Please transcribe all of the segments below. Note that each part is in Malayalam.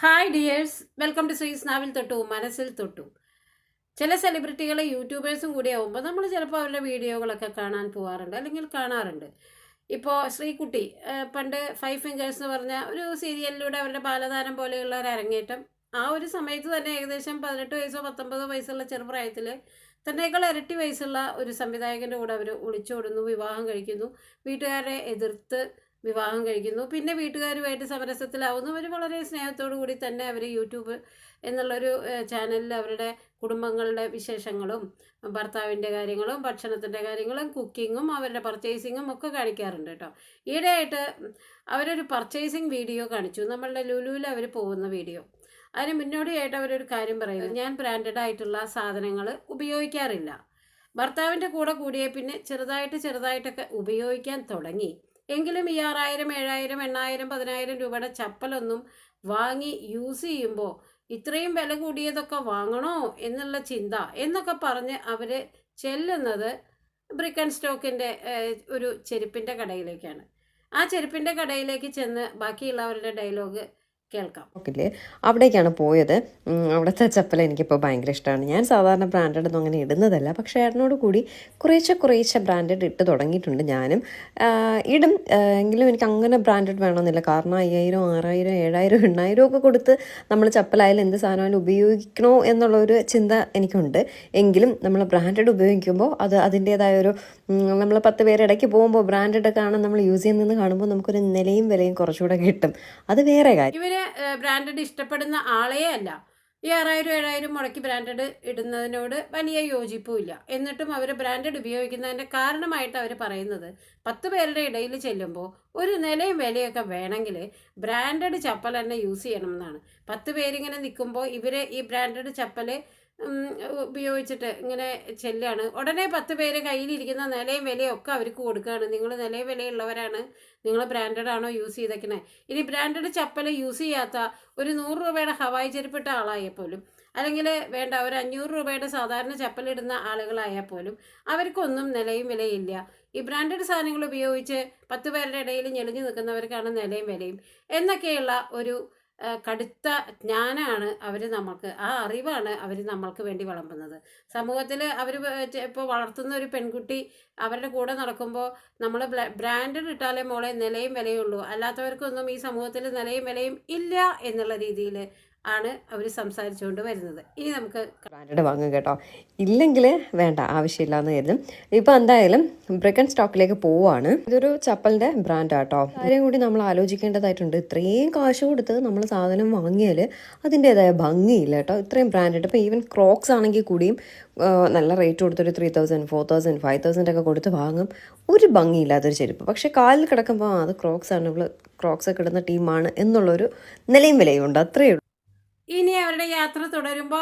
ഹായ് ഡിയേഴ്സ്, വെൽക്കം ടു ശ്രീസ് നാവിൽ തൊട്ടു മനസ്സിൽ തൊട്ടു. ചില സെലിബ്രിറ്റികൾ യൂട്യൂബേഴ്സും കൂടി ആകുമ്പോൾ നമ്മൾ ചിലപ്പോൾ അവരുടെ വീഡിയോകളൊക്കെ കാണാൻ പോകാറുണ്ട്, അല്ലെങ്കിൽ കാണാറുണ്ട്. ഇപ്പോൾ ശ്രീകുട്ടി പണ്ട് ഫൈവ് ഫിംഗേഴ്സ് എന്ന് പറഞ്ഞ ഒരു സീരിയലിലൂടെ അവരുടെ ബാലതാരം പോലെയുള്ള ഒരു അരങ്ങേറ്റം ആ ഒരു സമയത്ത് തന്നെ ഏകദേശം 18 വയസ്സോ 19 വയസ്സുള്ള ചെറുപ്രായത്തിൽ തന്നേക്കാൾ ഇരട്ടി വയസ്സുള്ള ഒരു സംവിധായകൻ്റെ കൂടെ അവർ ഒളിച്ചോടുന്നു, വിവാഹം കഴിക്കുന്നു, വീട്ടുകാരെ എതിർത്ത് വിവാഹം കഴിക്കുന്നു. പിന്നെ വീട്ടുകാരുമായിട്ട് സമരസത്തിലാവുന്നു. അവർ വളരെ സ്നേഹത്തോടു കൂടി തന്നെ അവർ യൂട്യൂബ് എന്നുള്ളൊരു ചാനലിൽ അവരുടെ കുടുംബങ്ങളുടെ വിശേഷങ്ങളും ഭർത്താവിൻ്റെ കാര്യങ്ങളും ഭക്ഷണത്തിൻ്റെ കാര്യങ്ങളും കുക്കിങ്ങും അവരുടെ പർച്ചേസിങ്ങും ഒക്കെ കാണിക്കാറുണ്ട് കേട്ടോ. ഈയിടെയായിട്ട് അവരൊരു പർച്ചേസിങ് വീഡിയോ കാണിച്ചു, നമ്മളുടെ ലുലുവിൽ അവർ പോകുന്ന വീഡിയോ. അതിന് മുന്നോടിയായിട്ട് അവരൊരു കാര്യം പറയുന്നത്, ഞാൻ ബ്രാൻഡഡ് ആയിട്ടുള്ള സാധനങ്ങൾ ഉപയോഗിക്കാറില്ല. ഭർത്താവിൻ്റെ കൂടെ കൂടിയേ പിന്നെ ചെറുതായിട്ടൊക്കെ ഉപയോഗിക്കാൻ തുടങ്ങി. എങ്കിലും ഈ 6000, 7000, 8000, 10000 രൂപയുടെ ചപ്പലൊന്നും വാങ്ങി യൂസ് ചെയ്യുമ്പോൾ ഇത്രയും വില കൂടിയതൊക്കെ വാങ്ങണോ എന്നുള്ള ചിന്ത എന്നൊക്കെ പറഞ്ഞ് അവർ ചെല്ലുന്നത് ബ്രിക്ക് ആൻഡ് സ്റ്റോക്കിൻ്റെ ഒരു ചെരുപ്പിൻ്റെ കടയിലേക്കാണ്. ആ ചെരുപ്പിൻ്റെ കടയിലേക്ക് ചെന്ന് ബാക്കിയുള്ളവരുടെ ഡയലോഗ് കേൾക്കാം. ഓക്കെ, അവിടേക്കാണ് പോയത്. അവിടുത്തെ ചപ്പൽ എനിക്കിപ്പോൾ ഭയങ്കര ഇഷ്ടമാണ്. ഞാൻ സാധാരണ ബ്രാൻഡഡ് ഒന്നും അങ്ങനെ ഇടുന്നതല്ല, പക്ഷേ ഏട്ടനോട് കൂടി കുറേശ്ശെ ബ്രാൻഡഡ് ഇട്ട് തുടങ്ങിയിട്ടുണ്ട്. ഞാനും ഇടും, എങ്കിലും എനിക്ക് അങ്ങനെ ബ്രാൻഡഡ് വേണമെന്നില്ല. കാരണം 5000, 6000, 7000, 8000 ഒക്കെ കൊടുത്ത് നമ്മൾ ചപ്പലായാലും എന്ത് സാധനമായാലും ഉപയോഗിക്കണോ എന്നുള്ളൊരു ചിന്ത എനിക്കുണ്ട്. എങ്കിലും നമ്മൾ ബ്രാൻഡഡ് ഉപയോഗിക്കുമ്പോൾ അതിൻ്റേതായ ഒരു നമ്മൾ 10 പേര് ഇടയ്ക്ക് പോകുമ്പോൾ ബ്രാൻഡഡ് കാണാൻ നമ്മൾ യൂസ് ചെയ്യുന്നതെന്ന് കാണുമ്പോൾ നമുക്കൊരു നിലയും വിലയും കുറച്ചുകൂടെ കിട്ടും. അത് വേറെ കാര്യം. ബ്രാൻഡഡ് ഇഷ്ടപ്പെടുന്ന ആളേ അല്ല. ഈ 6000, 7000 മുടക്കി ബ്രാൻഡഡ് ഇടുന്നതിനോട് വലിയ യോജിപ്പുമില്ല. എന്നിട്ടും അവർ ബ്രാൻഡഡ് ഉപയോഗിക്കുന്നതിൻ്റെ കാരണമായിട്ട് അവർ പറയുന്നത് 10 പേരുടെ ഇടയിൽ ചെല്ലുമ്പോൾ ഒരു നിലയും വിലയൊക്കെ വേണമെങ്കിൽ ബ്രാൻഡഡ് ചപ്പൽ തന്നെ യൂസ് ചെയ്യണം എന്നാണ്. 10 പേരിങ്ങനെ നിൽക്കുമ്പോൾ ഇവർ ഈ ബ്രാൻഡഡ് ചപ്പൽ ഉപയോഗിച്ചിട്ട് ഇങ്ങനെ ചെല്ലാണ്. ഉടനെ 10 പേര് കയ്യിലിരിക്കുന്ന നിലയും വിലയും ഒക്കെ അവർക്ക് കൊടുക്കുകയാണ്. നിങ്ങൾ നിലയും വിലയുള്ളവരാണ്, നിങ്ങൾ ബ്രാൻഡഡ് ആണോ യൂസ് ചെയ്തേക്കണേ. ഇനി ബ്രാൻഡഡ് ചപ്പൽ യൂസ് ചെയ്യാത്ത ഒരു 100 രൂപയുടെ ഹവായി ചെരുപ്പിട്ട ആളായാൽ പോലും, അല്ലെങ്കിൽ വേണ്ട ഒരു 500 രൂപയുടെ സാധാരണ ചപ്പലിടുന്ന ആളുകളായാൽ പോലും അവർക്കൊന്നും നിലയും വിലയില്ല. ഈ ബ്രാൻഡഡ് സാധനങ്ങൾ ഉപയോഗിച്ച് 10 പേരുടെ ഇടയിൽ ഞെളിഞ്ഞു നിൽക്കുന്നവർക്കാണ് നിലയും വിലയും എന്നൊക്കെയുള്ള ഒരു കടുത്ത ജ്ഞാനമാണ് അവർ നമ്മൾക്ക്, ആ അറിവാണ് അവർ നമ്മൾക്ക് വേണ്ടി വിളമ്പുന്നത്. സമൂഹത്തിൽ അവർ ഇപ്പോൾ വളർത്തുന്ന ഒരു പെൺകുട്ടി അവരുടെ കൂടെ നടക്കുമ്പോൾ നമ്മൾ ബ്രാൻഡഡ് ഇട്ടാലേ മോളെ നിലയും വിലയുള്ളൂ, അല്ലാത്തവർക്കൊന്നും ഈ സമൂഹത്തിൽ നിലയും വിലയും ഇല്ല എന്നുള്ള രീതിയിൽ ആണ് അവർ സംസാരിച്ചുകൊണ്ട് വരുന്നത്. ഇനി നമുക്ക് ബ്രാൻഡഡ് വാങ്ങും കേട്ടോ, ഇല്ലെങ്കിൽ വേണ്ട, ആവശ്യമില്ലാന്ന് കരുതും. ഇപ്പം എന്തായാലും ബ്രിക്ക് ആൻഡ് സ്റ്റോക്കിലേക്ക് പോവാണ്. ഇതൊരു ചപ്പലിൻ്റെ ബ്രാൻഡ് ആട്ടോ. കാര്യം കൂടി നമ്മൾ ആലോചിക്കേണ്ടതായിട്ടുണ്ട്. ഇത്രയും കാശ് കൊടുത്ത് നമ്മൾ സാധനം വാങ്ങിയാൽ അതിൻ്റേതായ ഭംഗിയില്ല കേട്ടോ. ഇത്രയും ബ്രാൻഡഡ്, ഇപ്പോൾ ഈവൻ ക്രോക്സ് ആണെങ്കിൽ കൂടിയും നല്ല റേറ്റ് കൊടുത്തൊരു 3000, 4000, 5000 ഒക്കെ കൊടുത്ത് വാങ്ങും. ഒരു ഭംഗിയില്ലാത്തൊരു ചെരുപ്പ്. പക്ഷേ കാലിൽ കിടക്കുമ്പോൾ അത് ക്രോക്സ് ആണ്, ഇവള് ക്രോക്സ് ഒക്കെ ഇടുന്ന ടീമാണ് എന്നുള്ളൊരു നിലയും വിലയും ഉണ്ട്, അത്രയേ ഉള്ളൂ. ഇനി അവരുടെ യാത്ര തുടരുമ്പോൾ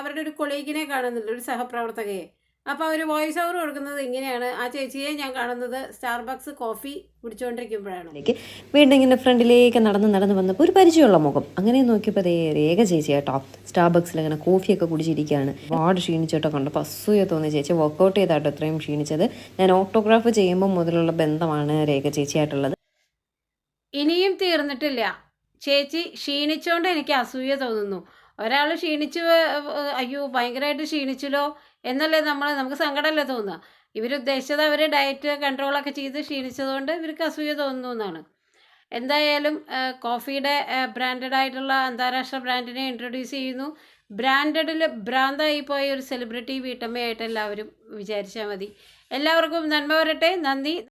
അവരുടെ ഒരു കൊളീഗിനെ കാണുന്നുണ്ട്, ഒരു സഹപ്രവർത്തകയെ. അപ്പോൾ അവർ വോയിസ് ഓവർ കൊടുക്കുന്നത് ഇങ്ങനെയാണ്. ആ ചേച്ചിയെ ഞാൻ കാണുന്നത് സ്റ്റാർബക്സ് കോഫി കുടിച്ചുകൊണ്ടിരിക്കുമ്പോഴാണ്. വീണ്ടും ഇങ്ങനെ ഫ്രണ്ടിലേക്ക് നടന്ന് വന്നപ്പോൾ ഒരു പരിചയമുള്ള മുഖം. അങ്ങനെ നോക്കിയപ്പോൾ രേഖ ചേച്ചി കേട്ടോ സ്റ്റാർബക്സിൽ അങ്ങനെ കോഫിയൊക്കെ കുടിച്ചിരിക്കുകയാണ്. ഒരുപാട് ക്ഷീണിച്ചിട്ടോ കണ്ടപ്പോൾ അസൂയ തോന്നിയ ചേച്ചി. വർക്കൗട്ട് ചെയ്താട്ടോ ഇത്രയും ക്ഷീണിച്ചത്. ഞാൻ ഓട്ടോഗ്രാഫ് ചെയ്യുമ്പോൾ മുതലുള്ള ബന്ധമാണ് രേഖ ചേച്ചിയായിട്ടുള്ളത്. ഇനിയും തീർന്നിട്ടില്ല. ചേച്ചി ക്ഷീണിച്ചോണ്ട് എനിക്ക് അസൂയ തോന്നുന്നു. ഒരാൾ ക്ഷീണിച്ചു, അയ്യോ ഭയങ്കരമായിട്ട് ക്ഷീണിച്ചല്ലോ എന്നല്ലേ നമുക്ക് സങ്കടമല്ലേ തോന്നുക. ഇവരുദ്ദേശിച്ചത് അവർ ഡയറ്റ് കൺട്രോളൊക്കെ ചെയ്ത് ക്ഷീണിച്ചതുകൊണ്ട് ഇവർക്ക് അസൂയ തോന്നുന്നു എന്നാണ്. എന്തായാലും കോഫിയുടെ ബ്രാൻഡഡ് ആയിട്ടുള്ള അന്താരാഷ്ട്ര ബ്രാൻഡിനെ ഇൻട്രൊഡ്യൂസ് ചെയ്യുന്നു. ബ്രാൻഡഡിൽ ഭ്രാന്തായി പോയ ഒരു സെലിബ്രിറ്റി വീട്ടമ്മയായിട്ട് എല്ലാവരും വിചാരിച്ചാൽ മതി. എല്ലാവർക്കും നന്മ വരട്ടെ. നന്ദി.